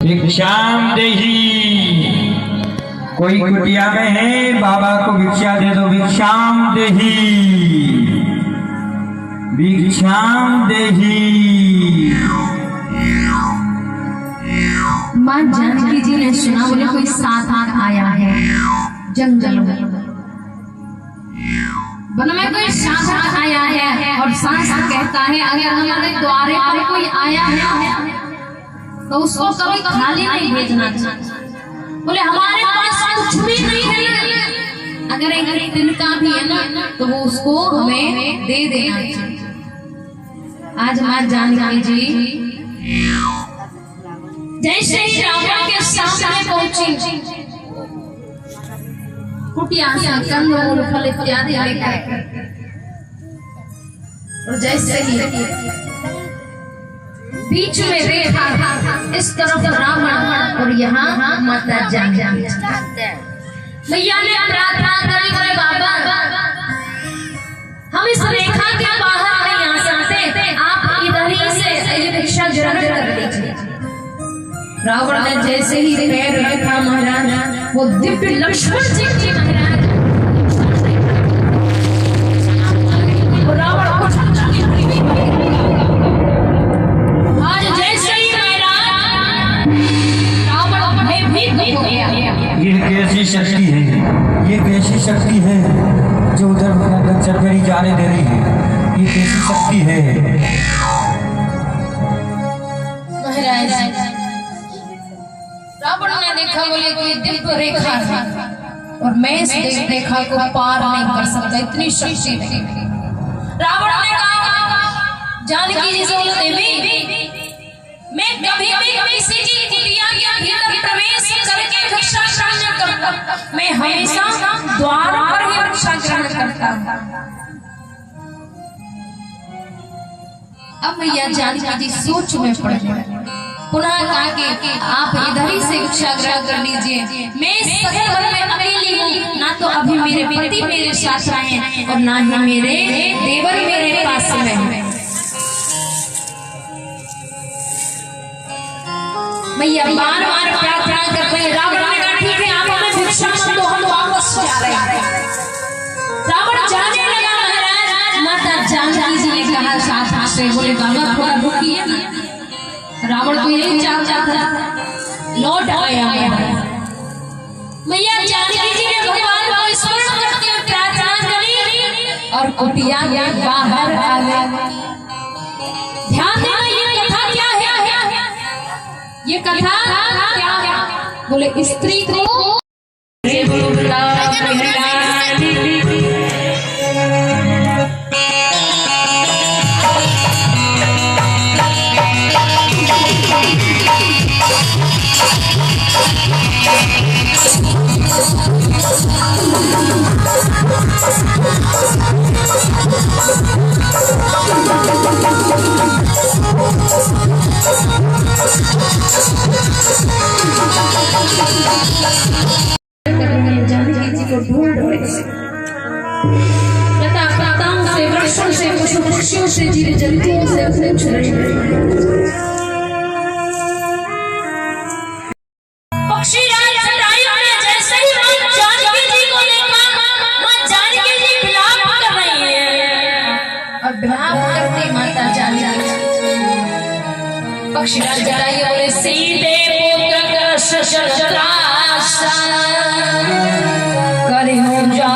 भिक्षाम देही। कोई कुटिया में है, बाबा को भिक्षा दे दो। भिक्षाम देही, भिक्षाम देही। माँ जानकी जी ने सुना, बोले कोई साथ आया है जंगल में, वन में कोई साथ आया है और साथ कहता है अगर हमारे द्वारे पर कोई आया है तो उसको कभी खाली नहीं भेजना चाहिए। बोले हमारे पास कुछ भी नहीं है, अगर एक तिनका भी है ना तो वो उसको हमें दे देना चाहिए। आज माँ जानकी जी जैसे ही रावण के सामने पहुंची, कुटिया से कंदमूल फल इत्यादि लेकर, और जैसे ही बीच में रेखा, इस तरफ रावण और यहाँ माता जानकी। मैया ने प्रार्थना करी, बोले बाबा हम इस रेखा के बाहर नहीं आ सकते, आप इधर ही से भिक्षा ग्रहण कर लीजिए। रावण ने जैसे ही पैर रखा महाराज, वो दिव्य लक्ष्मण जी की महाराज रावण को आज जैसे ही महाराज रावण में भी हो गया। ये कैसी शक्ति है, ये कैसी शक्ति है जो उधर चरगरी जाने दे रही है? ये कैसी शक्ति है महाराज? रावण ने देखा, बोले कोई दिव्य रेखा है और मैं इस रेखा को पार नहीं कर सकता, इतनी शक्ति है। रावण ने कहा जानकी जी से, देवी मैं कभी भी किसी की कुटिया के भीतर प्रवेश करके भिक्षा ग्रहण नहीं करता, मैं हमेशा द्वार पर ही भिक्षा ग्रहण करता हूँ। अब मैया जानकी जी सोच में पड़ गए, पुनः कहा कि आप इधर ही से भिक्षा ग्रहण कर लीजिए, मैं इस सगल वन में अकेली हूँ, ना तो अभी मेरे पति मेरे साथ आए और ना ही मेरे देवर मेरे पास में हैं। मैया बार बार प्रार्थना कर रही। रावण ने कहा ठीक है आप हमें भिक्षा मत दो, हम वापस जा रहे हैं। रावण जाने लगा महाराज, माता जानकी जी ने कहा साथ से, बोले बाबा थोड़ा रुकिए। रावण तो यही चाहता था, लौट आया। मैया जानकी जी ने भगवान को स्मरण करते हुए प्रार्थना करी और कुटिया के बाहर आ गए। ध्यान देना ये कथा क्या है? ये कथा क्या है? बोले स्त्री को पक्षियों से जीव जंतुओं से पूछ रहे पक्षी जैसे ही मां जानकी जी को देखा, मां जानकी जी विलाप कर रही है और विलाप करती माता जानकी पक्षी राज बोले सीते पुत्र का शशत्रासा करी हो जा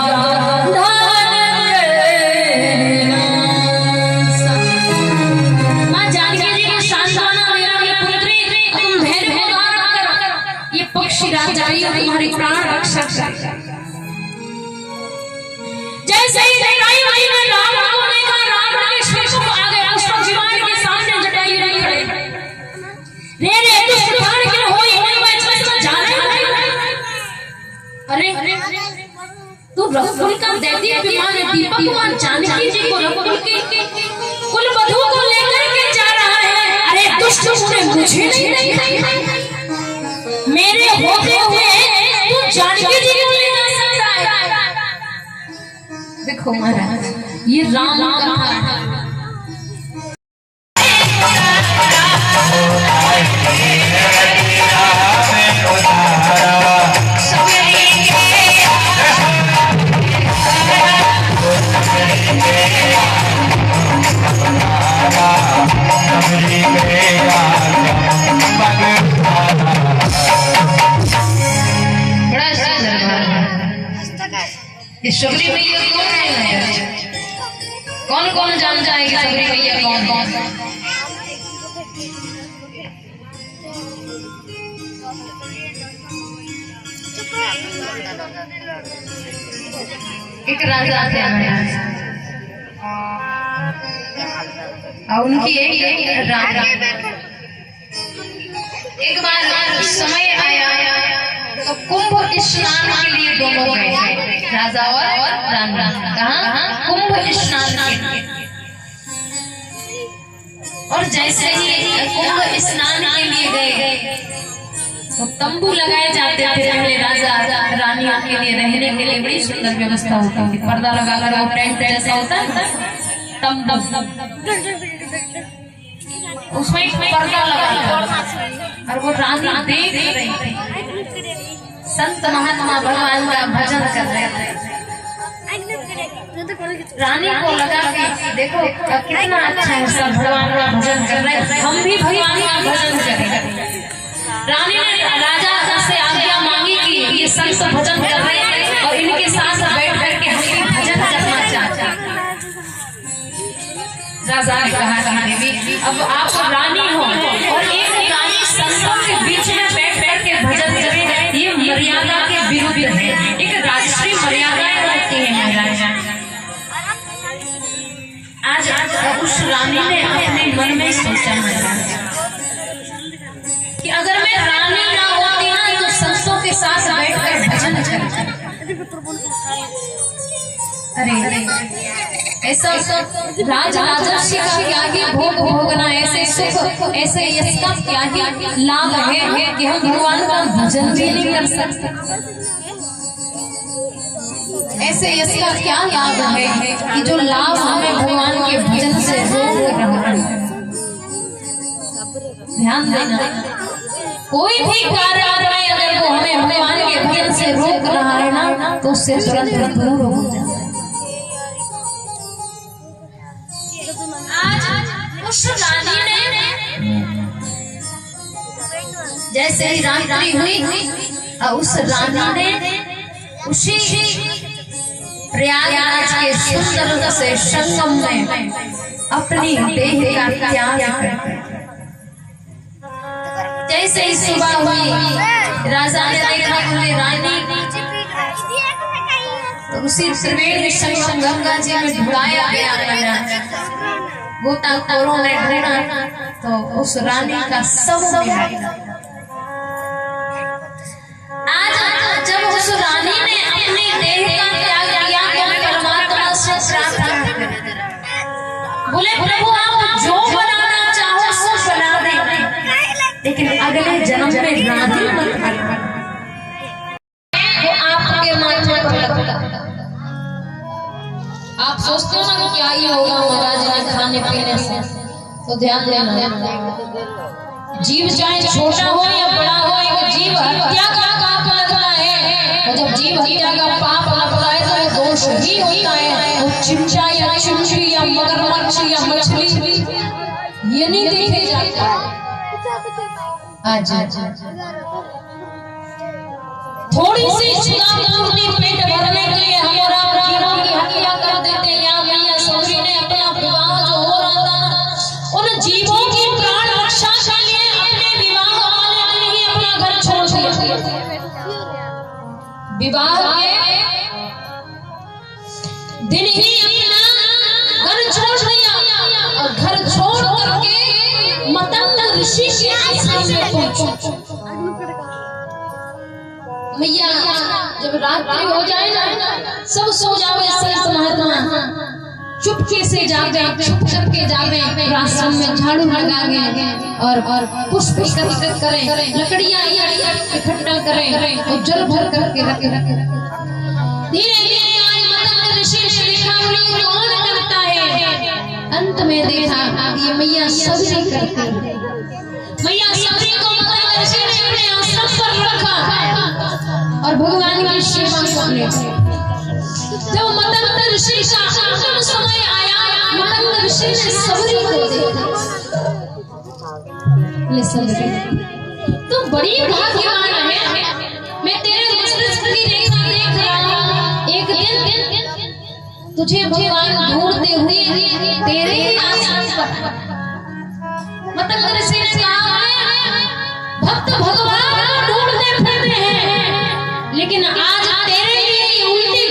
तुम्हारी प्राण रक्षा जैसे ही जटायु जी ने राम को देखा, राम के श्रीमुख आ गया, उसको दीवार के सामने जटायु जी खड़े। रे रे दुष्ट प्राण के होई मैं इसमें जाने अरे तू रघुकुल का दैत्य अभिमान दीपक कुमार जानकी जी को रघुकुल की कुल वधू को लेकर के जा रहा है। अरे दुष्ट मुझे नहीं मेरे होते हुए तू जानकी जी को ले जा सकता है। देखो महाराज ये राम कथा है। शबरी मैया कौन है? कौन कौन जान जाएगी शबरी मैया कौन कौन? एक राजा थे और उनकी एक राजा। एक बार समय आया तो कुंभ स्नान के लिए दोनों गए, राजा और रानी। कहाँ? कुंभ स्नान के लिए। और जैसे ही कुंभ स्नान के लिए गए तो तंबू लगाए जाते थे पहले राजा रानियों के लिए रहने के लिए। बड़ी सुंदर व्यवस्था होती थी, पर्दा लगा कर वो टेंट जैसा होता है उसमें पर्दा लगा और वो रानी देख रही थी। संत महात्मा भगवान का भजन कर रहे थे। रानी को लगा कि देखो कितना अच्छा है, सब भगवान का भजन कर रहे हैं, हम भी भगवान का भजन करें। रानी ने राजा से आज्ञा मांगी कि ये संत भजन कर रहे हैं और इनके साथ बैठ करके हम भी भजन करना चाहते हैं। राजा ने कहा देवी अब आप रानी हो और एक रानी संतों के बीच में बैठ बैठ के भजन करे, ये मर्यादा के विरुद्ध है। एक राष्ट्रीय मर्यादाएं होती है महाराज। आज उस रानी ने अपने मन में सोचा महाराज कि अगर मैं रानी ना होती ना तो संतों के साथ बैठ कर भजन करती। अरे ऐसा राजर्षि का क्या भोग भोगना, ऐसे सुख ऐसे यश का क्या ही लाभ है कि हम भगवान का भजन भी नहीं कर सकते। ऐसे यश का क्या लाभ है कि जो लाभ हमें भगवान के भजन से रोक रहा है। ध्यान देना, कोई भी कार्य अगर वो हमें भगवान के भजन से रोक रहा है ना तो उससे तुरंत दूर हो जाए। आज उस रानी ने जैसे ही रात्रि हुई और उस रानी ने उसी प्रयागराज के सुंदर से संगम में अपनी देह का त्याग कर जैसे ही सुबह हुई राजा ने देखा कि रानी तो उसी त्रिवेणी संगम गंगा जी में ढुलाया गया। गोताखोरों ने ढूंढा तो उस रानी का शव मिला। आज जब उस रानी ने अपनी देह का त्याग किया तो परमात्मा से प्रार्थना बोले प्रभु आप जो बनाना चाहो सो बना दे, लेकिन अगले जन्म में रानी मत करना। वो आपके माथे पर लगता। आप सोचते हो ना कि क्या ही होगा महाराज ने खाने पीने से, तो ध्यान देना जीव चाहे छोटा हो या बड़ा हो, एक जीव हत्या का पाप लगता है और जब जीव हत्या का पाप लगता है तो वो दोष ही होता है। वो चिमटा या चिमटी या मगरमच्छ या मछली ये नहीं देखे जाता। आज थोड़ी सी अपनी पेट भरने के लिए हमारा जीवों की हत्या कर देते हैं। या मैया सौरी ने अपना विवाह जो हो रहा था उन जीवों की प्राण रक्षा के लिए अपने विवाह वाले दिन ही अपना घर छोड़ दिया। विवाह के दिन ही अपना घर छोड़ दिया और घर छोड़ करके मतंग ऋषि के आश्रम में पहुंचा। मैया जब रात्रि हो जाए ना, सब सो जावे, संत महात्मा चुपके से जावे, चुप करके जावे, आश्रम में झाड़ू लगावे और पुष्प एकत्रित करें, लकड़ियां इकट्ठा करें और जल भर करके रखे। धीरे धीरे आज मतंग ऋषि ने देखा उन्हें कौन करता है। अंत में देखा ये मैया सबरी करती है। मैया सबरी को मतंग ऋषि ने अपने आश्रम पर रखा और भगवान की सेवा करने। जब मतंग ऋषि का अंतिम समय आया, मतंग ऋषि ने सबरी को देखा। ले सबरी, तुम बड़ी भाग्यवान है, मैं तेरे मस्तिष्क की रेखा देख रहा हूँ। एक दिन तुझे भगवान ढूंढते हुए तेरे ही आश्रम पर। मतंग ऋषि ने कहा भक्त भगवान ढूंढते फिरते हैं, लेकिन आज तेरे लिए उल्टी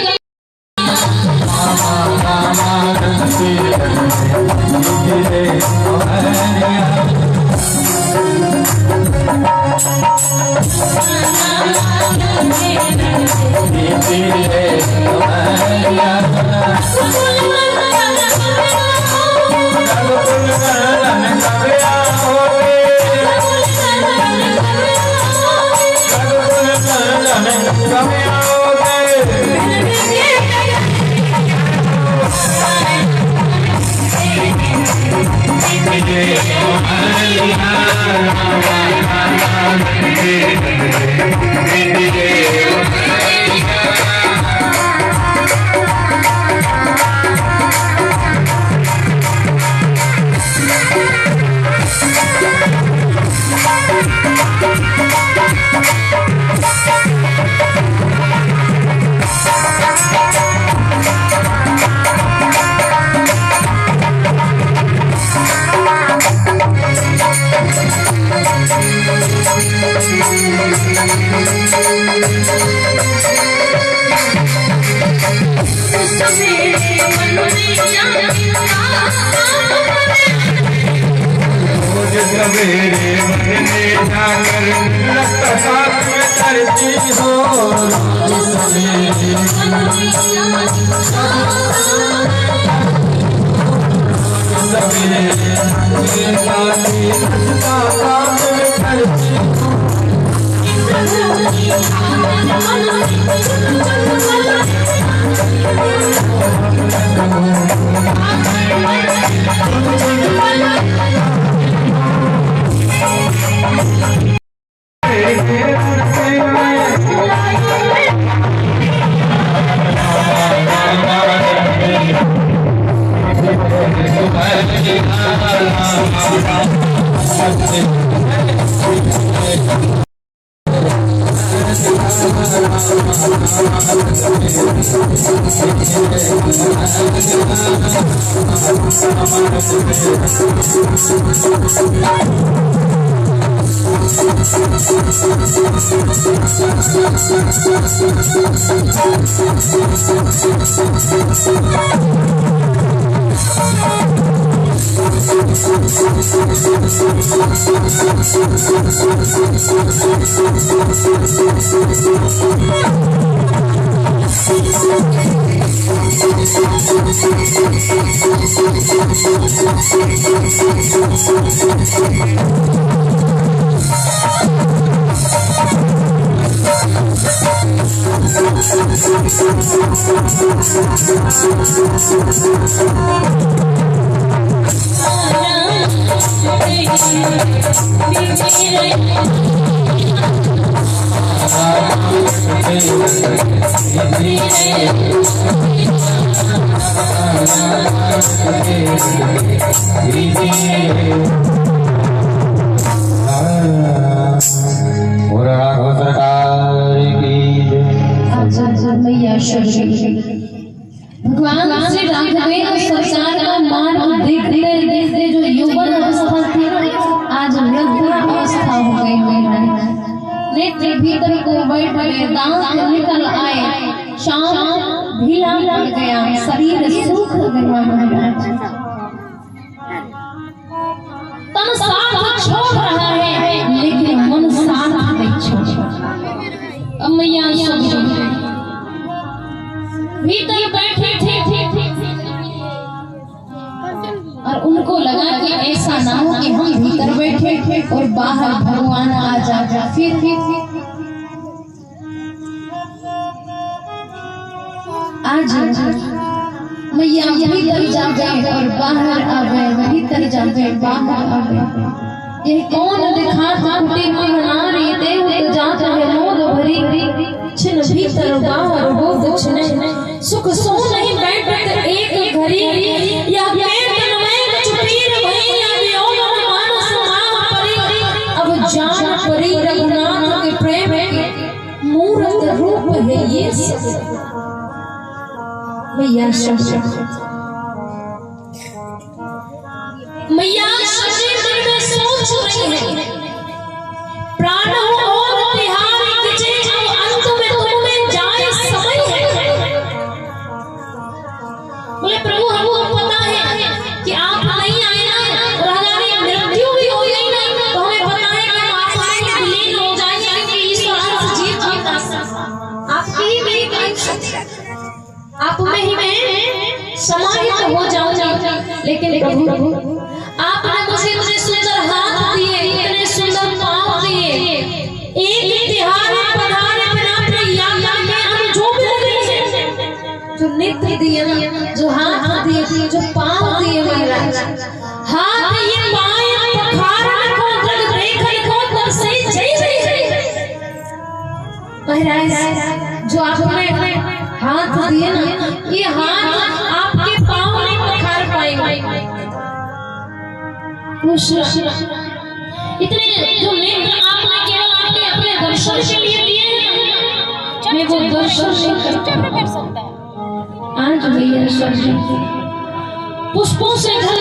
भगवान श्री राघवेंद्र संसार का मान देखते देखते जो यौवन अवस्था थी आज वृद्धा अवस्था हो गई है। नेत्र भीतर को बैठ गए, दांत निकल आए, शाम ढीला पड़ गया, शरीर सूख गया महाराज। तन साथ छोड़ रहा है लेकिन मन साथ नहीं छोड़। अब मैया भीतर बैठे थे और उनको लगा कि ऐसा ना हो कि हम भीतर बैठे और बाहर भगवान आ जा। फिर आज मैया भीतर जा गए और बाहर आ गए, भीतर जा गए बाहर आ गए। यह कौन दिखा कुटी नारी देव तो जात है मोद भरी, छिन भीतर बाहर हो कुछ नहीं, सुख सो नहीं बैठत एक घड़ी, या पेट में चुपीर भई या व्योम मानस मां परी। अब जान परी रघुनाथ के प्रेम के मूर्त रूप है ये मैया मैया शरीर में सोच रही है, प्राण और तिहारी किचे अब अंत में तुम में जाए समय है। बोले प्रभु हमको पता है कि आप नहीं आए ना और हमारी मृत्यु भी हो गई ना, तो हमें पता है कि आप आएंगे विलीन हो जाएंगे कि ईश्वर अंश जीत जीता आपकी ही आप में ही मैं समाहित हो जाऊंगा। लेकिन प्रभु आपने मुझे इतने सुंदर हाथ दिए, इतने सुंदर पांव दिए, एक तिहार पधारे बिना अपने याद में जो भी लगे, जो नेत्र दिए, जो हाथ दिए, जो पांव दिए महाराज, हाथ ये पाए पखारा को जग देख को तब से जय महाराज। जो आपने हाथ दिए ना, ये हाथ आपके पांव नहीं पखार पाएंगे। इतने जो नेत्र आपने केवल आपके अपने दर्शन के लिए दिए हैं, मैं वो दर्शन नहीं कर सकता। आज भैया पुष्पों से घर